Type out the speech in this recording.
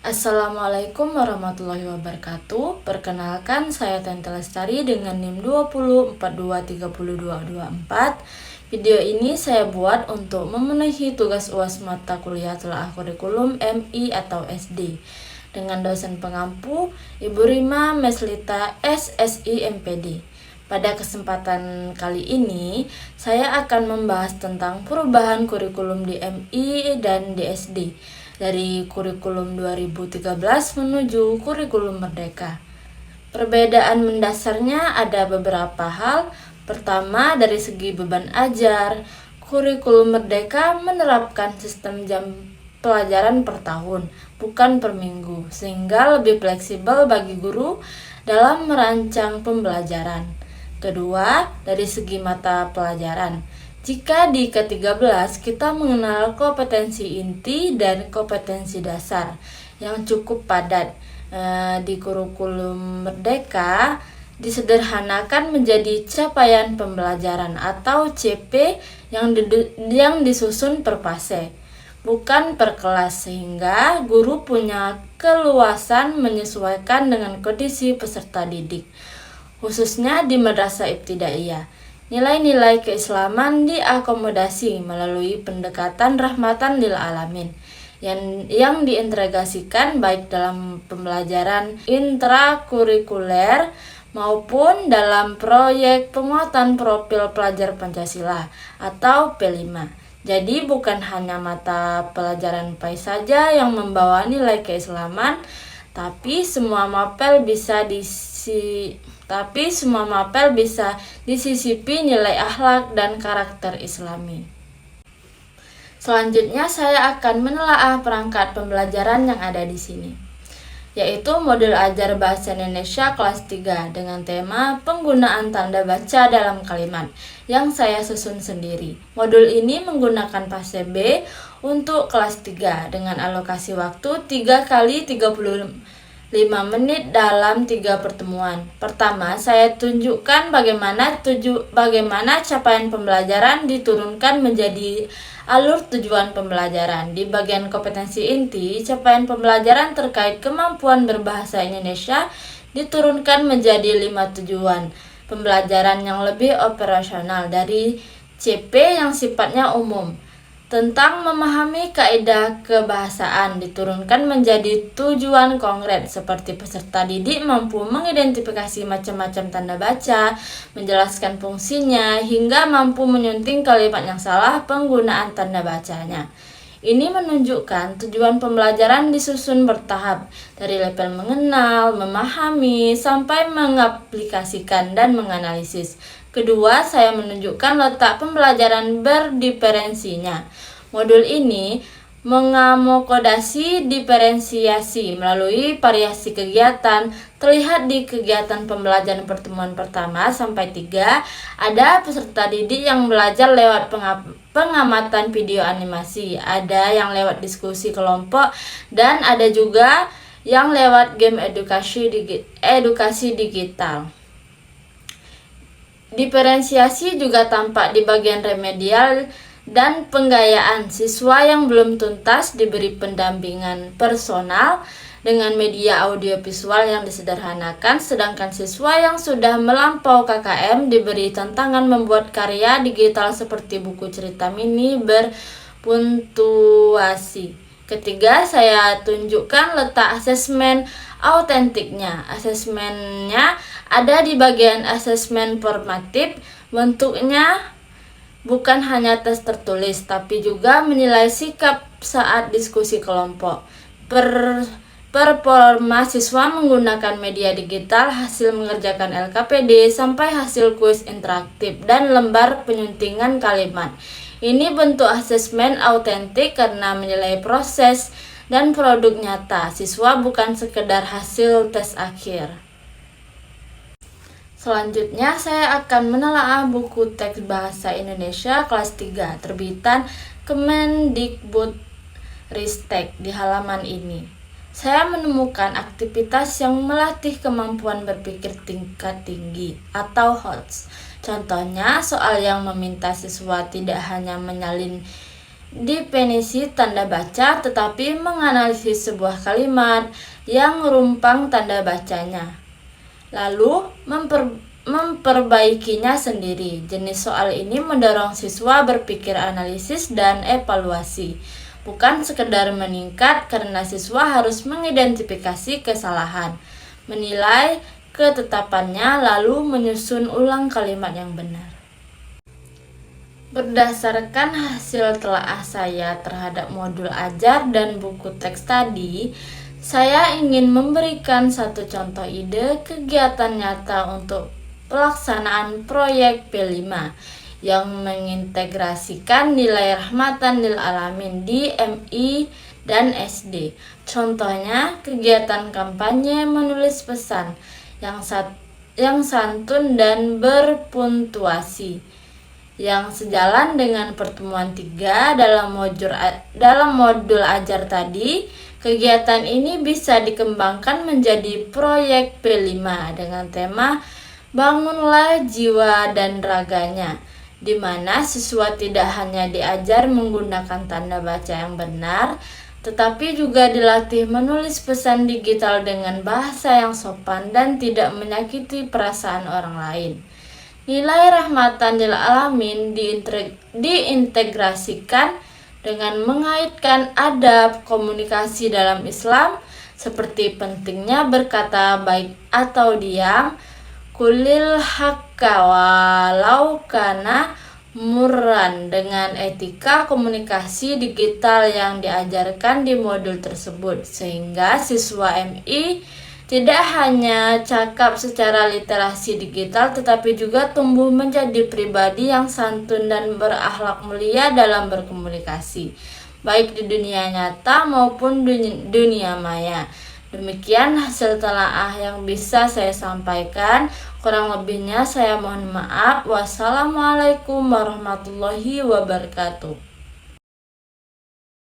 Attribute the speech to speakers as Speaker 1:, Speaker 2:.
Speaker 1: Assalamualaikum warahmatullahi wabarakatuh. Perkenalkan, saya Tenta Lestari dengan NIM 20423224. Video ini saya buat untuk memenuhi tugas UAS mata kuliah telaah kurikulum MI atau SD dengan dosen pengampu Ibu Rima Meslita SSI MPD. Pada kesempatan kali ini, saya akan membahas tentang perubahan kurikulum di MI dan di SD dari kurikulum 2013 menuju kurikulum Merdeka. Perbedaan mendasarnya ada beberapa hal. Pertama, dari segi beban ajar, kurikulum Merdeka menerapkan sistem jam pelajaran per tahun, bukan per minggu, sehingga lebih fleksibel bagi guru dalam merancang pembelajaran. Kedua, dari segi mata pelajaran. Jika di ke-13 kita mengenal kompetensi inti dan kompetensi dasar yang cukup padat, di kurikulum Merdeka disederhanakan menjadi capaian pembelajaran atau CP yang disusun per fase, bukan per kelas, sehingga guru punya keluasan menyesuaikan dengan kondisi peserta didik, khususnya di madrasah ibtidaiyah. Nilai-nilai keislaman diakomodasi melalui pendekatan rahmatan lil alamin yang diintegrasikan baik dalam pembelajaran intrakurikuler maupun dalam proyek penguatan profil pelajar Pancasila atau P5. Jadi bukan hanya mata pelajaran PAI saja yang membawa nilai keislaman, tapi semua mapel bisa disisipi nilai akhlak dan karakter Islami. Selanjutnya saya akan menelaah perangkat pembelajaran yang ada di sini, yaitu modul ajar bahasa Indonesia kelas 3 dengan tema penggunaan tanda baca dalam kalimat yang saya susun sendiri. Modul ini menggunakan fase B untuk kelas 3 dengan alokasi waktu 3 kali 35 menit dalam 3 pertemuan. Pertama, saya tunjukkan bagaimana capaian pembelajaran diturunkan menjadi alur tujuan pembelajaran. Di bagian kompetensi inti, capaian pembelajaran terkait kemampuan berbahasa Indonesia diturunkan menjadi 5 tujuan pembelajaran yang lebih operasional dari CP yang sifatnya umum. Tentang memahami kaidah kebahasaan diturunkan menjadi tujuan konkret seperti peserta didik mampu mengidentifikasi macam-macam tanda baca, menjelaskan fungsinya, hingga mampu menyunting kalimat yang salah penggunaan tanda bacanya. Ini menunjukkan tujuan pembelajaran disusun bertahap dari level mengenal, memahami, sampai mengaplikasikan dan menganalisis. Kedua, saya menunjukkan letak pembelajaran berdiferensinya. Modul ini mengakomodasi diferensiasi melalui variasi kegiatan. Terlihat di kegiatan pembelajaran pertemuan pertama sampai 3, ada peserta didik yang belajar lewat pengamatan video animasi, ada yang lewat diskusi kelompok, dan ada juga yang lewat game edukasi digital. Diferensiasi juga tampak di bagian remedial dan penggayaan. Siswa yang belum tuntas diberi pendampingan personal dengan media audiovisual yang disederhanakan, sedangkan siswa yang sudah melampau KKM diberi tantangan membuat karya digital seperti buku cerita mini berpuntuasi. Ketiga, saya tunjukkan letak asesmen autentiknya. Asesmennya ada di bagian asesmen formatif. Bentuknya bukan hanya tes tertulis, tapi juga menilai sikap saat diskusi kelompok. Performa siswa menggunakan media digital, hasil mengerjakan LKPD, sampai hasil kuis interaktif dan lembar penyuntingan kalimat. Ini bentuk asesmen autentik karena menilai proses dan produk nyata siswa, bukan sekedar hasil tes akhir. Selanjutnya saya akan menelaah buku teks bahasa Indonesia kelas 3 terbitan Kemendikbudristek. Di halaman ini saya menemukan aktivitas yang melatih kemampuan berpikir tingkat tinggi atau HOTS. Contohnya soal yang meminta siswa tidak hanya definisi tanda baca, tetapi menganalisis sebuah kalimat yang rumpang tanda bacanya, lalu memperbaikinya sendiri. Jenis soal ini mendorong siswa berpikir analisis dan evaluasi, bukan sekedar meningkat karena siswa harus mengidentifikasi kesalahan, menilai ketetapannya, lalu menyusun ulang kalimat yang benar. Berdasarkan hasil telaah saya terhadap modul ajar dan buku teks tadi, saya ingin memberikan satu contoh ide kegiatan nyata untuk pelaksanaan proyek P5 yang mengintegrasikan nilai rahmatan lil alamin di MI dan SD. Contohnya, kegiatan kampanye menulis pesan yang santun dan berpuntuasi, yang sejalan dengan pertemuan 3 dalam modul ajar tadi. Kegiatan ini bisa dikembangkan menjadi proyek P5 dengan tema Bangunlah Jiwa dan Raganya, di mana siswa tidak hanya diajar menggunakan tanda baca yang benar, tetapi juga dilatih menulis pesan digital dengan bahasa yang sopan dan tidak menyakiti perasaan orang lain. Nilai rahmatan lil alamin diintegrasikan dengan mengaitkan adab komunikasi dalam Islam, seperti pentingnya berkata baik atau diam, kulil hakka walau kana murran, dengan etika komunikasi digital yang diajarkan di modul tersebut, sehingga siswa MI tidak hanya cakap secara literasi digital, tetapi juga tumbuh menjadi pribadi yang santun dan berakhlak mulia dalam berkomunikasi, baik di dunia nyata maupun dunia maya. Demikian hasil telaah yang bisa saya sampaikan. Kurang lebihnya saya mohon maaf. Wassalamualaikum warahmatullahi wabarakatuh.